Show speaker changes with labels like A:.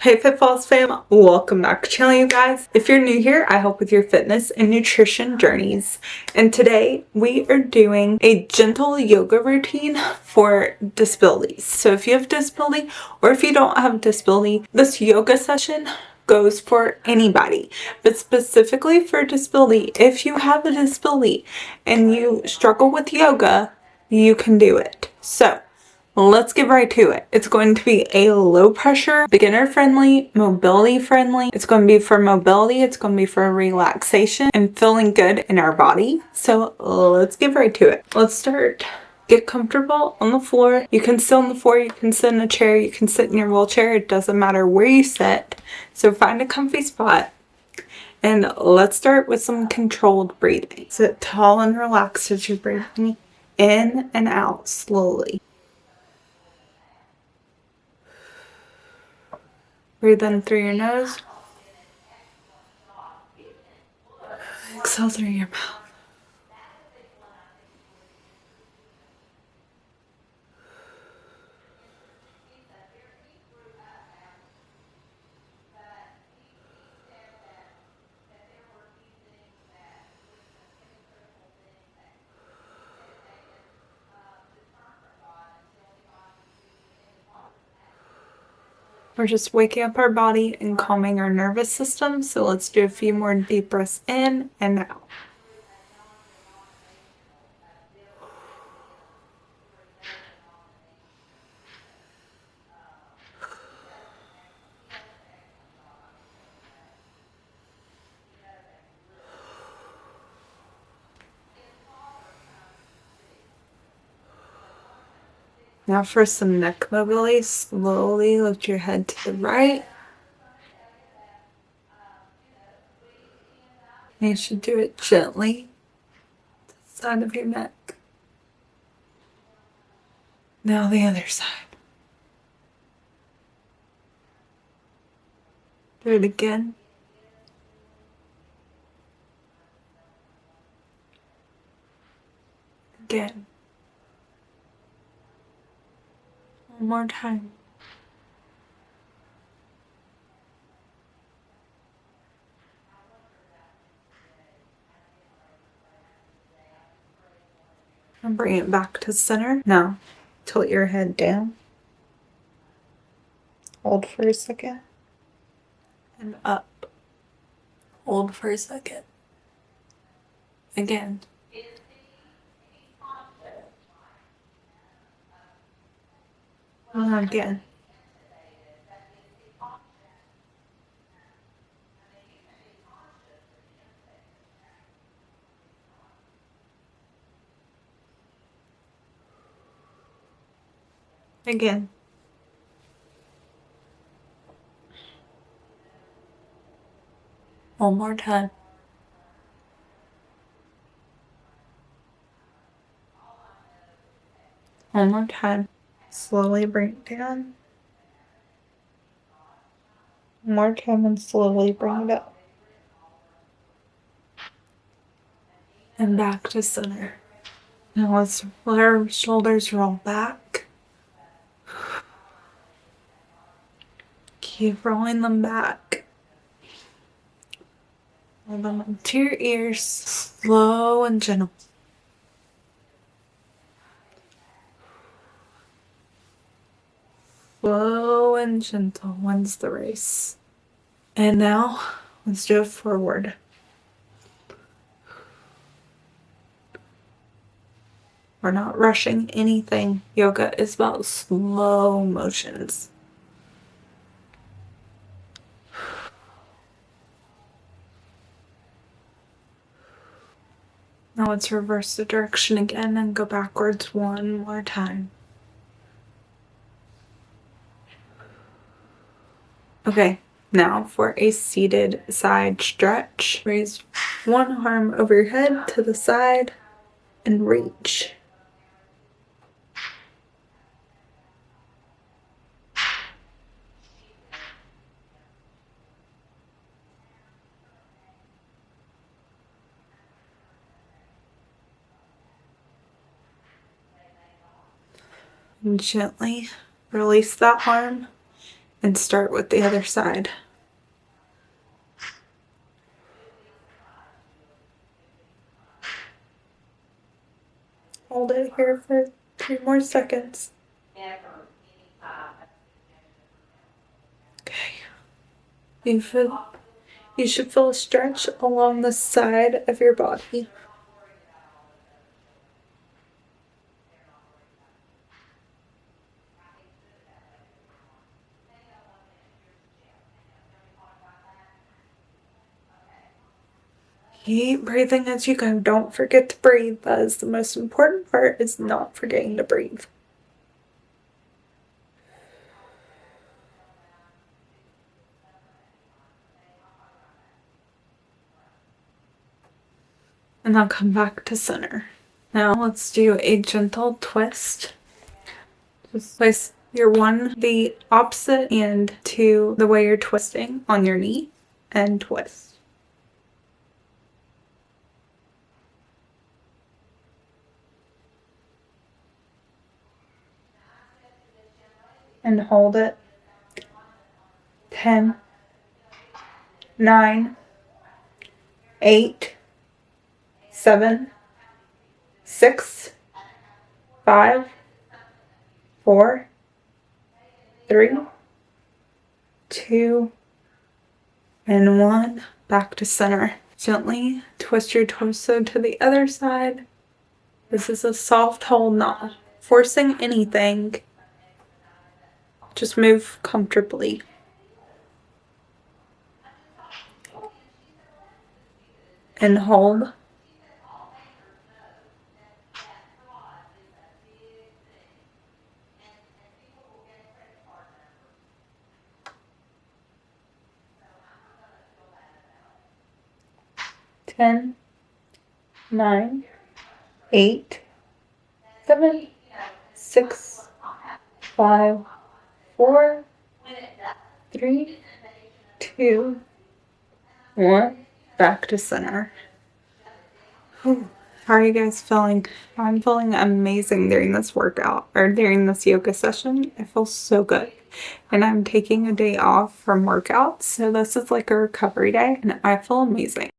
A: Hey FitFalls fam, welcome back to the channel you guys. If you're new here, I help with your fitness and nutrition journeys. And today we are doing a gentle yoga routine for disabilities. So if you have disability or if you don't have disability, this yoga session goes for anybody, but specifically for disability. If you have a disability and you struggle with yoga, you can do it. So let's get right to it. It's going to be a low pressure, beginner friendly, mobility friendly. It's going to be for mobility. It's going to be for relaxation and feeling good in our body. So let's get right to it. Let's start. Get comfortable on the floor. You can sit on the floor. You can sit in a chair. You can sit in your wheelchair. It doesn't matter where you sit. So find a comfy spot. And let's start with some controlled breathing. Sit tall and relaxed as you're breathing in and out slowly. Breathe in through your nose. Exhale through your mouth. We're just waking up our body and calming our nervous system. So let's do a few more deep breaths in and out. Now for some neck mobility, slowly lift your head to the right. And you should do it gently to the side of your neck. Now the other side. Do it again. Again. One more time. And bring it back to center. Now, tilt your head down. Hold for a second. And up. Hold for a second. Again. And again. Again. One more time. One more time. Slowly bring it down. One more time and slowly bring it up. And back to center. Now let's let our shoulders roll back. Keep rolling them back. Roll them up to your ears, slow and gentle. Slow and gentle wins the race. And now, let's do it forward. We're not rushing anything. Yoga is about slow motions. Now let's reverse the direction again and go backwards one more time. Okay, now for a seated side stretch. Raise one arm over your head to the side and reach. And gently release that arm and start with the other side. Hold it here for 3 more seconds. Okay. You should feel a stretch along the side of your body. Keep breathing as you go. Don't forget to breathe. That is the most important part, is not forgetting to breathe. And I'll come back to center. Now let's do a gentle twist. Just place your one the opposite hand to the way you're twisting on your knee and twist. And hold it. 10, 9, 8, 7, 6, 5, 4, 3, 2, and 1. Back to center. Gently twist your torso to the other side. This is a soft hold, not forcing anything. Just move comfortably. And hold. Ten, 9, 8, 7, 6, 5, 4, 3, 2, 1. Back to center. Whew. How are you guys feeling? I'm feeling amazing during this workout, or during this yoga session. I feel so good. And I'm taking a day off from workouts, so this is like a recovery day, and I feel amazing.